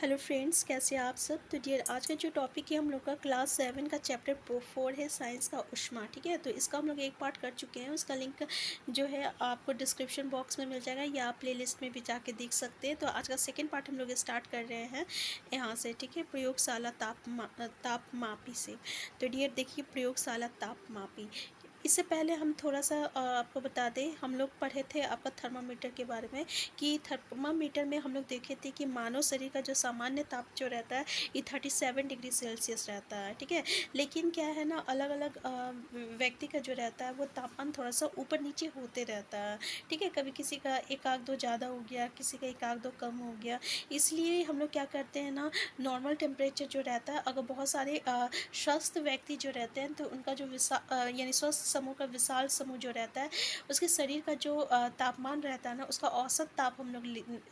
Hello friends, कैसे हैं आप सब। तो डियर, आज का जो टॉपिक है हम लोग का क्लास 7 का चैप्टर 4 है, साइंस का ऊष्मा। ठीक है, तो इसका हम लोग एक पार्ट कर चुके हैं। उसका लिंक जो है आपको डिस्क्रिप्शन बॉक्स में मिल जाएगा या आप प्लेलिस्ट में भी जाके देख सकते हैं। तो आज का सेकेंड पार्ट हम लोग स्टार्ट कर रहे हैं यहाँ से। ठीक है, प्रयोगशाला तापमापी से। तो डियर देखिए, प्रयोगशाला तापमापी, इससे पहले हम थोड़ा सा आपको बता दें, हम लोग पढ़े थे आपका थर्मामीटर के बारे में कि थर्मामीटर में हम लोग देखे थे कि मानव शरीर का जो सामान्य ताप जो रहता है ये 37 डिग्री सेल्सियस रहता है। ठीक है, लेकिन क्या है ना, अलग अलग व्यक्ति का जो रहता है वो तापमान थोड़ा सा ऊपर नीचे होते रहता है। ठीक है, कभी किसी का एक आध दो ज़्यादा हो गया, किसी का एक आध दो कम हो गया। इसलिए हम लोग क्या करते हैं ना, नॉर्मल टेम्परेचर जो रहता है, अगर बहुत सारे स्वस्थ व्यक्ति जो रहते हैं तो उनका जो यानी स्वस्थ समूह का विशाल समूह जो रहता है, उसके शरीर का जो तापमान रहता है ना, उसका औसत ताप हम लोग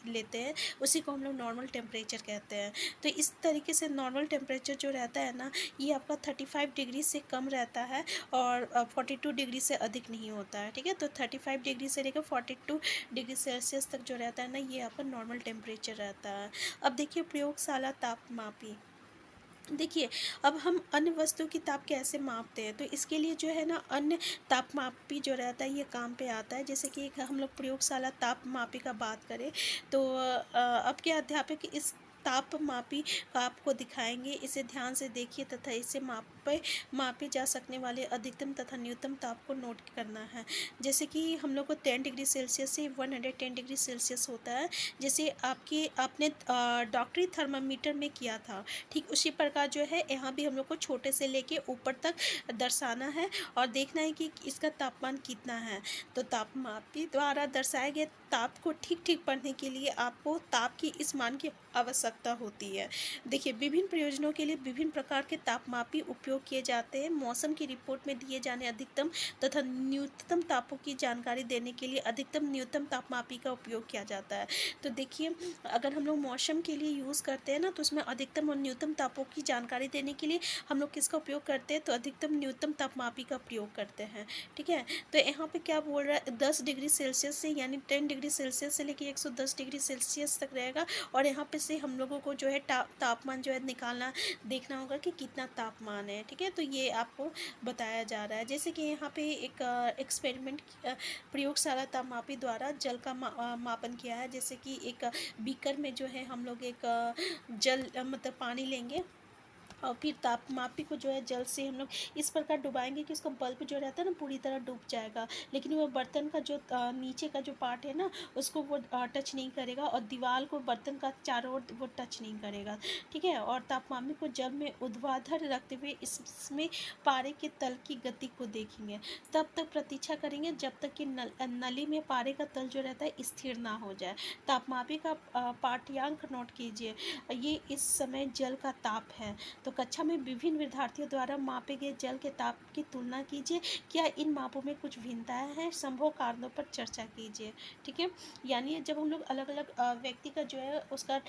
लेते हैं, उसी को हम लोग नॉर्मल टेम्परेचर कहते हैं। तो इस तरीके से नॉर्मल टेम्परेचर जो रहता है ना, ये आपका 35 डिग्री से कम रहता है और 42 डिग्री से अधिक नहीं होता है। ठीक है, तो 35 डिग्री से लेकर 42 डिग्री सेल्सियस तक जो रहता है ना, ये आपका नॉर्मल टेम्परेचर रहता है। अब देखिए, प्रयोगशाला तापमापी। देखिए, अब हम अन्य वस्तु की ताप कैसे मापते हैं, तो इसके लिए जो है ना, अन्य तापमापी जो रहता है ये काम पे आता है। जैसे कि हम लोग प्रयोगशाला तापमापी का बात करें तो अब के अध्यापक इस तापमापी का आपको दिखाएंगे। इसे ध्यान से देखिए तथा इसे मापे जा सकने वाले अधिकतम तथा न्यूनतम ताप को नोट करना है। जैसे कि हम लोग को 10 डिग्री सेल्सियस से 110 डिग्री सेल्सियस होता है, जैसे आपने डॉक्टरी थर्मामीटर में किया था, ठीक उसी प्रकार जो है यहाँ भी हम लोग को छोटे से लेके ऊपर तक दर्शाना है और देखना है कि इसका तापमान कितना है। तो तापमापी द्वारा दर्शाए गए ताप को ठीक ठीक पढ़ने के लिए आपको ताप की इस मान की आवश्यकता होती है। देखिए, विभिन्न प्रयोजनों के लिए विभिन्न प्रकार के तापमापी उपयोग किए जाते हैं। मौसम की रिपोर्ट में दिए जाने अधिकतम तथा न्यूनतम तापों की जानकारी देने के लिए अधिकतम न्यूनतम तापमापी का उपयोग किया जाता है। तो देखिए, अगर हम लोग मौसम के लिए यूज़ करते हैं ना, तो उसमें अधिकतम और न्यूनतम तापों की जानकारी देने के लिए हम लोग किसका उपयोग करते हैं, तो अधिकतम न्यूनतम तापमापी का प्रयोग करते हैं। ठीक है, तो यहाँ पे क्या बोल रहा है, 10 डिग्री सेल्सियस से यानी 10 डिग्री सेल्सियस से लेकर 110 डिग्री सेल्सियस तक रहेगा। और यहाँ पे से हम लोगों को जो है तापमान जो है निकालना, देखना होगा कि कितना तापमान है। ठीक है, तो ये आपको बताया जा रहा है। जैसे कि यहाँ पे एक एक्सपेरिमेंट प्रयोगशाला तापमापी द्वारा जल का मापन किया है। जैसे कि एक बीकर में जो है हम लोग एक जल मतलब पानी लेंगे और फिर तापमापी को जो है जल से हम लोग इस प्रकार डुबाएंगे कि उसका बल्ब जो रहता है ना पूरी तरह डूब जाएगा, लेकिन वो बर्तन का जो नीचे का जो पार्ट है ना, उसको वो टच नहीं करेगा और दीवार को बर्तन का चारों ओर वो टच नहीं करेगा। ठीक है, और तापमापी को जल में ऊर्ध्वाधर रखते हुए इसमें पारे के तल की गति को देखेंगे। तब तक प्रतीक्षा करेंगे जब तक कि नली में पारे का तल जो रहता है स्थिर ना हो जाए। तापमापी का पाठ्यांक नोट कीजिए, ये इस समय जल का ताप है। तो कक्षा में विभिन्न विद्यार्थियों द्वारा मापे गए जल के ताप की तुलना कीजिए। क्या इन मापों में कुछ भिन्नताएं हैं, संभव कारणों पर चर्चा कीजिए। ठीक है, यानी जब हम लोग अलग अलग व्यक्ति का जो है उसका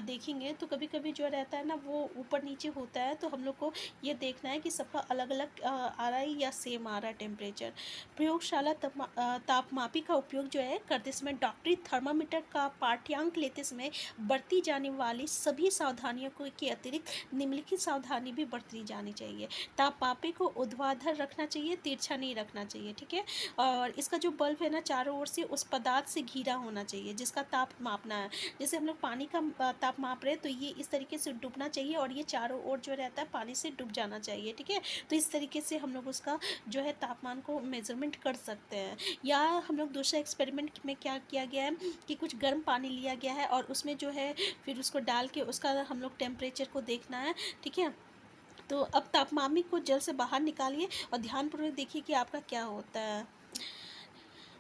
देखेंगे, तो कभी कभी जो रहता है ना वो ऊपर नीचे होता है, तो हम लोग को ये देखना है कि सबका अलग अलग आ रहा है या सेम आ रहा है टेम्परेचर। प्रयोगशाला तापमापी का उपयोग जो है करते समय डॉक्टरी थर्मामीटर का पाठ्यांक लेते समय बरती जाने वाली सभी सावधानियों के अतिरिक्त निम्नलिखित सावधानी भी बरतनी जानी चाहिए। तापमापी को ऊर्ध्वाधर रखना चाहिए, तिरछा नहीं रखना चाहिए। ठीक है, और इसका जो बल्ब है ना, चारों ओर से उस पदार्थ से घिरा होना चाहिए जिसका ताप मापना है। जैसे हम लोग पानी का ताप माप रहे हैं, तो ये इस तरीके से डूबना चाहिए और ये चारों ओर जो रहता है पानी से डूब जाना चाहिए। ठीक है, तो इस तरीके से हम लोग उसका जो है तापमान को मेजरमेंट कर सकते हैं। या हम लोग दूसरे एक्सपेरिमेंट में क्या किया गया है कि कुछ गर्म पानी लिया गया है और उसमें जो है फिर उसको डाल के उसका हम लोग टेम्परेचर को देखना है। ठीक है, तो अब तापमापी को जल से बाहर निकालिए और ध्यानपूर्वक देखिए कि आपका क्या होता है।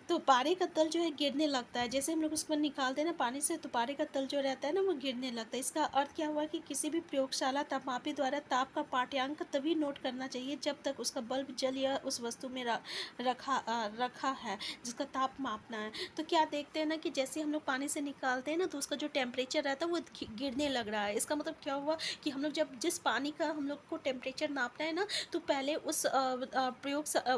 तो पारे का तल जो है गिरने लगता है। जैसे हम लोग उसको निकालते हैं ना पानी से, तो पारे का तल जो रहता है ना वो गिरने लगता है। इसका अर्थ क्या हुआ कि किसी भी प्रयोगशाला तापमापी द्वारा ताप का पाठ्यांक तभी नोट करना चाहिए जब तक उसका बल्ब जल या उस वस्तु में रखा है जिसका ताप मापना है। तो क्या देखते हैं ना कि जैसे हम लोग पानी से निकालते हैं ना, तो उसका जो टेम्परेचर रहता है वो गिरने लग रहा है। इसका मतलब क्या हुआ कि हम लोग जब जिस पानी का हम लोग को टेम्परेचर नापना है ना, तो पहले उस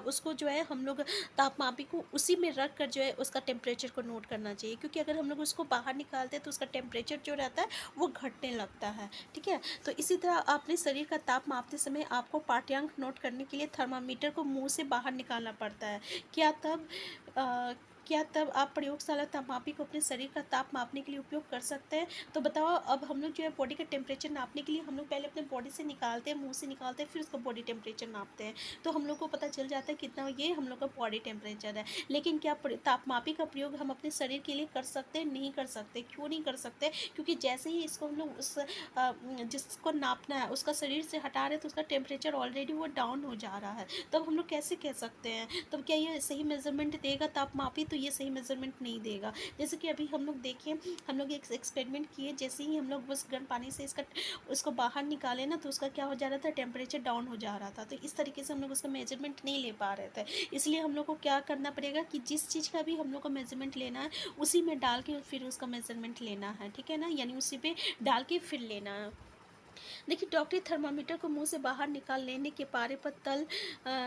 उसको जो है हम लोग तापमापी को उसी में रख कर जो है उसका टेम्परेचर को नोट करना चाहिए, क्योंकि अगर हम लोग उसको बाहर निकालते हैं तो उसका टेम्परेचर जो रहता है वो घटने लगता है, ठीक है। तो इसी तरह अपने शरीर का ताप मापते समय आपको पाठ्यांक नोट करने के लिए थर्मामीटर को मुंह से बाहर निकालना पड़ता है। क्या तब अ, क्या तब आप प्रयोगशाला तापमापी को अपने शरीर का ताप मापने के लिए उपयोग कर सकते हैं? तो बताओ, अब हम लोग जो है बॉडी का टेम्परेचर नापने के लिए हम लोग पहले अपने बॉडी से निकालते हैं, मुंह से निकालते हैं, फिर उसका बॉडी टेम्परेचर नापते हैं, तो हम लोग को पता चल जाता है कितना ये हम लोग का बॉडी टेम्परेचर है। लेकिन क्या तापमापी का प्रयोग हम अपने शरीर के लिए कर सकते हैं? नहीं कर सकते। क्यों नहीं कर सकते? क्योंकि जैसे ही इसको हम लोग उस जिसको नापना है उसका शरीर से हटा रहे हैं तो उसका टेम्परेचर ऑलरेडी वो डाउन हो जा रहा है, तब हम लोग कैसे कह सकते हैं? तब क्या ये सही मेजरमेंट देगा तापमापी? तो ये सही मेजरमेंट नहीं देगा। जैसे कि अभी हम लोग देखिए, हम लोग एक एक्सपेरिमेंट किए, जैसे ही हम लोग बस गर्म पानी से उसको बाहर निकाले ना, तो उसका क्या हो जा रहा था, टेम्परेचर डाउन हो जा रहा था। तो इस तरीके से हम लोग उसका मेजरमेंट नहीं ले पा रहे थे। इसलिए हम लोग को क्या करना पड़ेगा कि जिस चीज़ का भी हम लोग को मेजरमेंट लेना है उसी में डाल के फिर उसका मेजरमेंट लेना है, ठीक है ना, यानी उसी पे डाल के फिर लेना है। देखिए, डॉक्टरी थर्मामीटर को मुंह से बाहर निकाल लेने के पारे पर तल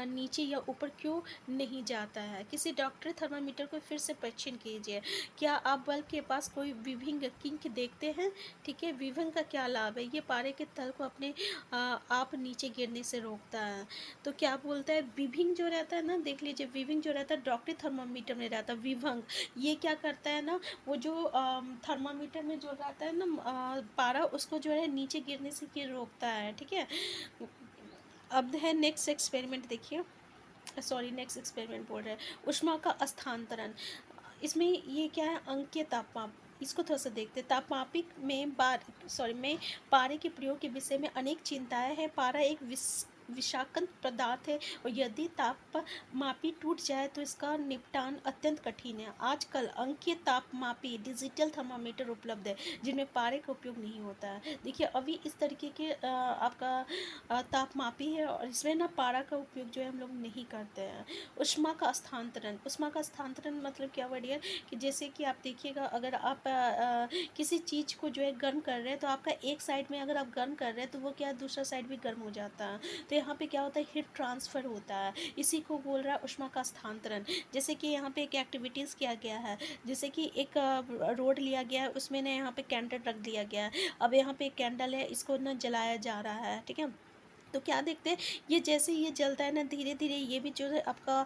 नीचे या ऊपर क्यों नहीं जाता है? किसी डॉक्टरी थर्मामीटर को फिर से परीक्षण कीजिए। क्या आप बल्ब के पास कोई विभिंग किंक देखते हैं? ठीक है, विभिंग का क्या लाभ है? ये पारे के तल को अपने आप नीचे गिरने से रोकता है। तो क्या बोलता है, विभिंग जो रहता है ना, देख लीजिए, विभिंग जो रहता है डॉक्टरी थर्मामीटर में रहता है, विभंग ये क्या करता है ना, वो जो थर्मामीटर में जो रहता है ना पारा, उसको जो है नीचे गिरने से ये रोकता है, ठीक है। अब है नेक्स्ट एक्सपेरिमेंट, देखिए, सॉरी नेक्स्ट एक्सपेरिमेंट बोल रहे हैं, ऊष्मा का स्थानांतरण। इसमें ये क्या है, अंकीय तापमाप, इसको थोड़ा सा देखते हैं। तापमापिक में पारे के प्रयोग के विषय में अनेक चिंताएं हैं। पारा एक विषाक्त पदार्थ है और यदि तापमापी टूट जाए तो इसका निपटान अत्यंत कठिन है। आजकल अंकीय तापमापी डिजिटल थर्मामीटर उपलब्ध है जिनमें पारे का उपयोग नहीं होता है। देखिए, अभी इस तरीके के आपका तापमापी है और इसमें ना पारा का उपयोग जो है हम लोग नहीं करते हैं। ऊष्मा का स्थानांतरण, ऊष्मा का स्थानांतरण मतलब क्या बढ़िया कि जैसे कि आप देखिएगा, अगर आप किसी चीज़ को जो है गर्म कर रहे हैं तो आपका एक साइड में अगर आप गर्म कर रहे हैं तो वो क्या है, दूसरा साइड भी गर्म हो जाता है। तो यहाँ पे क्या होता है, हीट ट्रांसफ़र होता है, इसी को बोल रहा है ऊष्मा का स्थानांतरण। जैसे कि यहाँ पे एक एक्टिविटीज़ किया गया है, जैसे कि एक रोड लिया गया है, उसमें ना यहाँ पे कैंडल रख दिया गया है। अब यहाँ पे एक कैंडल है, इसको ना जलाया जा रहा है, ठीक है। तो क्या देखते हैं, ये जैसे ये जलता है ना, धीरे धीरे ये भी जो है आपका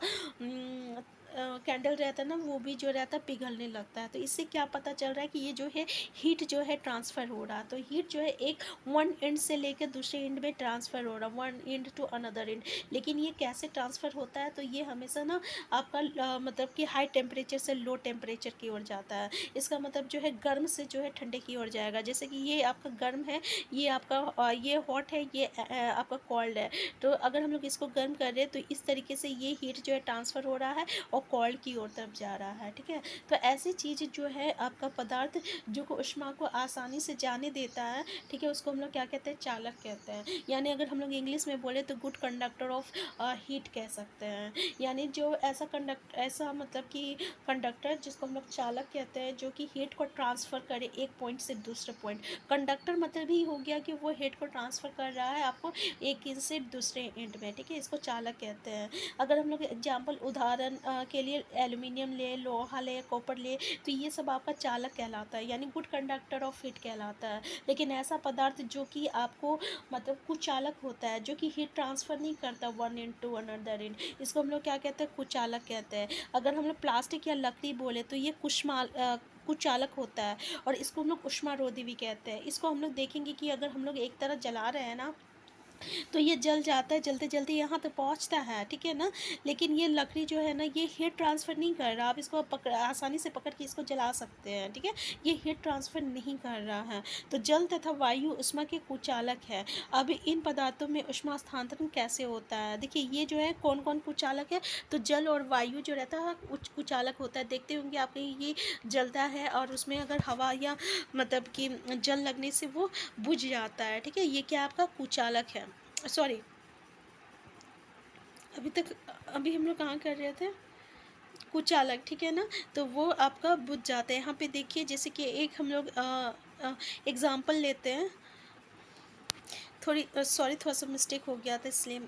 कैंडल रहता है ना, वो भी जो रहता है पिघलने लगता है। तो इससे क्या पता चल रहा है कि ये जो है हीट जो है ट्रांसफ़र हो रहा है। तो हीट जो है एक वन एंड से लेकर दूसरे एंड में ट्रांसफ़र हो रहा है, one end to another end. लेकिन ये कैसे ट्रांसफ़र होता है, तो ये हमेशा ना आपका मतलब कि हाई टेम्परेचर से लो टेम्परेचर की ओर जाता है। इसका मतलब जो है गर्म से जो है ठंडे की ओर जाएगा। जैसे कि ये आपका गर्म है, ये आपका ये हॉट है, ये आपका कोल्ड है। तो अगर हम लोग इसको गर्म कर रहे हैं तो इस तरीके से ये हीट जो है ट्रांसफ़र हो रहा है और कोल्ड की ओर तरफ जा रहा है, ठीक है। तो ऐसी चीज़ जो है आपका पदार्थ जो को ऊष्मा को आसानी से जाने देता है, ठीक है, उसको हम लोग क्या कहते हैं, चालक कहते हैं। यानी अगर हम लोग इंग्लिश में बोले तो गुड कंडक्टर ऑफ हीट कह सकते हैं। यानी जो ऐसा मतलब कि कंडक्टर जिसको हम लोग चालक कहते हैं, जो कि हीट को ट्रांसफ़र करे एक पॉइंट से दूसरे पॉइंट। कंडक्टर मतलब ही हो गया कि वो हीट को ट्रांसफ़र कर रहा है आपको एक एंड से दूसरे एंड में, ठीक है, इसको चालक कहते हैं। अगर हम लोग एग्जाम्पल उदाहरण के लिए एल्युमिनियम ले, लोहा ले, कॉपर ले, तो ये सब आपका चालक कहलाता है, यानी गुड कंडक्टर ऑफ हीट कहलाता है। लेकिन ऐसा पदार्थ जो कि आपको मतलब कुचालक होता है, जो कि हीट ट्रांसफ़र नहीं करता one end to another end, इसको हम लोग क्या कहते हैं, कुचालक कहते हैं। अगर हम लोग प्लास्टिक या लकड़ी बोले तो ये कुचालक होता है और इसको हम लोग ऊष्मारोधी भी कहते हैं। इसको हम लोग देखेंगे कि अगर हम लोग एक तरफ जला रहे हैं ना, तो ये जल जाता है, जलते जलते यहाँ तक पहुँचता है, ठीक है ना। लेकिन ये लकड़ी जो है ना, ये हीट ट्रांसफ़र नहीं कर रहा। आप इसको आसानी से पकड़ के इसको जला सकते हैं, ठीक है, ये हीट ट्रांसफ़र नहीं कर रहा है। तो जल तथा वायु ऊष्मा के कुचालक है। अब इन पदार्थों में ऊष्मा स्थानांतरण कैसे होता है? देखिए, ये जो है कौन कौन कुचालक है, तो जल और वायु जो रहता है कुचालक होता है। देखते होंगे आप, ये जलता है और उसमें अगर हवा या मतलब कि जल लगने से वो बुझ जाता है, ठीक है, ये क्या आपका कुचालक है। सॉरी, अभी हम लोग कहाँ कर रहे थे, कुचालक, ठीक है ना। तो वो आपका बुझ जाता है। यहाँ पे देखिए, जैसे कि एक हम लोग एग्ज़ाम्पल लेते हैं। थोड़ी सॉरी, थोड़ा सा मिस्टेक हो गया था इसलिए।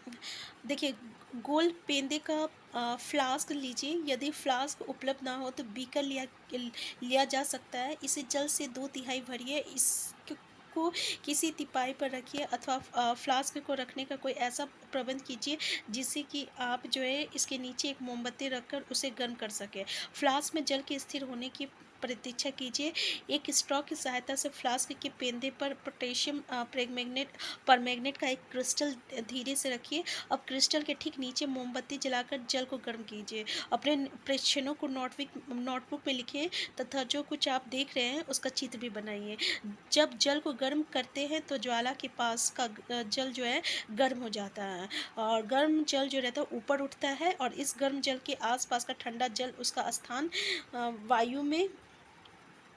देखिए, गोल पेंदे का फ्लास्क लीजिए। यदि फ्लास्क उपलब्ध ना हो तो बीकर लिया जा सकता है। इसे जल से 2/3 भरिए। इसको किसी तिपाई पर रखिए अथवा फ्लास्क को रखने का कोई ऐसा प्रबंध कीजिए जिससे कि आप जो है इसके नीचे एक मोमबत्ती रखकर उसे गर्म कर सकें। फ्लास्क में जल के स्थिर होने की प्रतीक्षा कीजिए। एक स्ट्रॉ की सहायता से फ्लास्क के पेंदे पर पोटेशियम परमैंगनेट का एक क्रिस्टल धीरे से रखिए। अब क्रिस्टल के ठीक नीचे मोमबत्ती जलाकर जल को गर्म कीजिए। अपने प्रेक्षणों को नोटबुक में लिखिए तथा जो कुछ आप देख रहे हैं उसका चित्र भी बनाइए। जब जल को गर्म करते हैं तो ज्वाला के पास का जल जो है गर्म हो जाता है और गर्म जल जो रहता है ऊपर उठता है और इस गर्म जल के आसपास का ठंडा जल उसका स्थान वायु में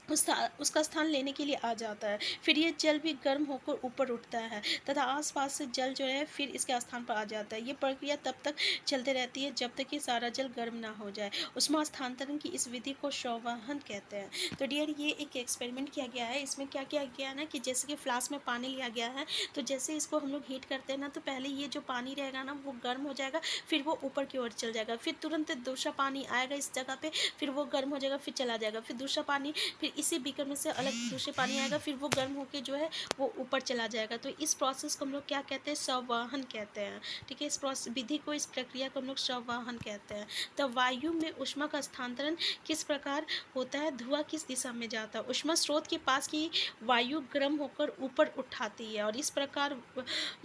उसका स्थान लेने के लिए आ जाता है। फिर ये जल भी गर्म होकर ऊपर उठता है तथा आसपास से जल जो है फिर इसके स्थान पर आ जाता है। ये प्रक्रिया तब तक चलते रहती है जब तक कि सारा जल गर्म ना हो जाए। उष्मा स्थानांतरण की इस विधि को संवहन कहते हैं। तो डियर, ये एक एक्सपेरिमेंट किया गया है। इसमें क्या किया गया है ना कि जैसे कि फ्लास्क में पानी लिया गया है, तो जैसे इसको हम लोग हीट करते हैं ना, तो पहले ये जो पानी रहेगा ना वो गर्म हो जाएगा, फिर वो ऊपर की ओर चल जाएगा, फिर तुरंत दूसरा पानी आएगा इस जगह पे, फिर वो गर्म हो जाएगा, फिर चला जाएगा, फिर दूसरा पानी, फिर इसी बीकर में से अलग दूसरे पानी आएगा, फिर वो गर्म होके जो है वो ऊपर चला जाएगा। तो इस प्रोसेस को हम लोग क्या कहते हैं? संवहन कहते हैं। ठीक है, इस प्रोसेस विधि को, इस प्रक्रिया को हम लोग संवहन कहते हैं। तो वायु में ऊष्मा का स्थानांतरण किस प्रकार होता है? धुआं किस दिशा में जाता है? ऊष्मा स्रोत के पास की वायु गर्म होकर ऊपर उठाती है और इस प्रकार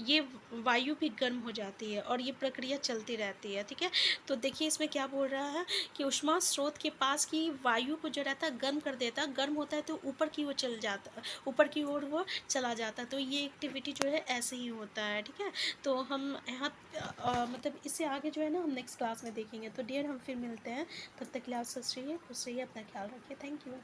ये वायु भी गर्म हो जाती है और ये प्रक्रिया चलती रहती है। ठीक है, तो देखिए इसमें क्या बोल रहा है कि ऊष्मा स्रोत के पास की वायु को जो रहता है गर्म कर देता है। गर्म होता है तो ऊपर की ओर चल जाता है, ऊपर की ओर वो चला जाता है। तो ये एक्टिविटी जो है ऐसे ही होता है। ठीक है, तो हम यहाँ मतलब इससे आगे जो है ना हम नेक्स्ट क्लास में देखेंगे। तो डियर, हम फिर मिलते हैं। तब तक के लिए आप स्वस्थ रहिए, खुश रहिए, अपना ख्याल रखिए। Thank you.